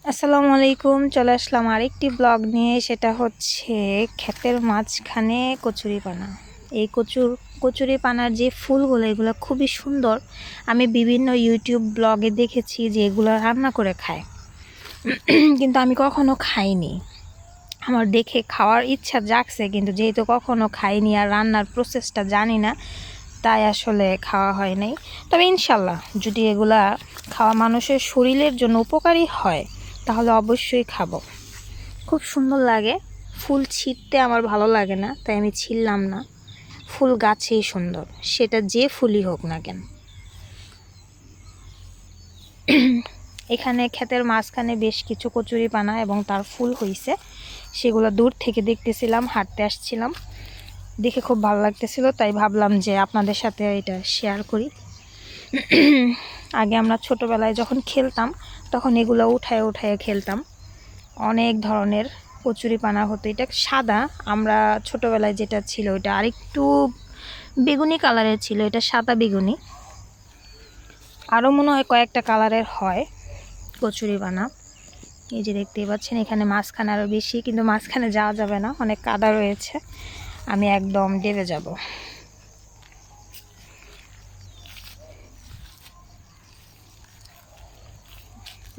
আসসালামু আলাইকুম, চলে আসলাম আরেকটি ব্লগ নিয়ে। সেটা হচ্ছে ক্ষেতের মাঝখানে কচুরিপানা। এই কচুরিপানার যে ফুলগুলো, এগুলো খুবই সুন্দর। আমি বিভিন্ন ইউটিউব ব্লগে দেখেছি যে এগুলো রান্না করে খায়, কিন্তু আমি কখনো খাইনি। আমার দেখে খাওয়ার ইচ্ছা জাগছে, কিন্তু যেহেতু কখনো খাইনি আর রান্নার প্রসেসটা জানি না, তাই আসলে খাওয়া হয় নাই। তবে ইনশাল্লাহ যদি এগুলা খাওয়া মানুষের শরীরের জন্য উপকারী হয় তাহলে অবশ্যই খাবো। খুব সুন্দর লাগে। ফুল ছিঁড়তে আমার ভালো লাগে না, তাই আমি ছিঁড়লাম না। ফুল গাছেই সুন্দর, সেটা যে ফুলই হোক না কেন। এখানে ক্ষেতের মাঝখানে বেশ কিছু কচুরিপানা এবং তার ফুল হইছে, সেগুলো দূর থেকে দেখতেছিলাম, হাঁটতে আসছিলাম, দেখে খুব ভালো লাগতেছিল, তাই ভাবলাম যে আপনাদের সাথে এটা শেয়ার করি। আগে আমরা ছোটোবেলায় যখন খেলতাম তখন এগুলো উঠায় উঠায় খেলতাম। অনেক ধরনের কচুরিপানা হতো। এটা সাদা, আমরা ছোটোবেলায় যেটা ছিল ওটা আরেকটু বেগুনি কালারের ছিল, এটা সাদা বেগুনি। আরও মনে হয় কয়েকটা কালারের হয় কচুরিপানা। এই যে দেখতেই পাচ্ছেন, এখানে মাঝখানে আরও বেশি, কিন্তু মাঝখানে যাওয়া যাবে না, অনেক কাদা রয়েছে, আমি একদম ডেবে যাব।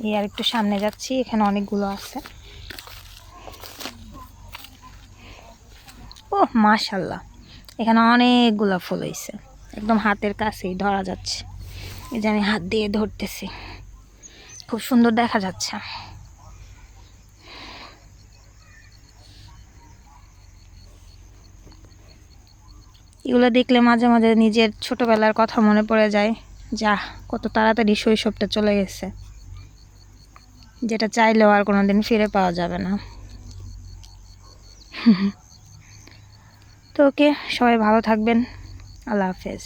এই আর একটু সামনে যাচ্ছি, এখানে অনেকগুলো আছে। ও মাশাল্লাহ, এখানে অনেকগুলো ফুল হয়েছে, একদম হাতের কাছেই ধরা যাচ্ছে। এই যে আমি হাত দিয়ে ধরতেছি, খুব সুন্দর দেখা যাচ্ছে। এগুলো দেখলে মাঝে মাঝে নিজের ছোটবেলার কথা মনে পড়ে যায়। যা, কত তাড়াতাড়ি শৈশবটা চলে গেছে, যেটা চাইলেও আর কোনোদিন ফিরে পাওয়া যাবে না। তো ওকে, সবাই ভালো থাকবেন। আল্লাহ হাফেজ।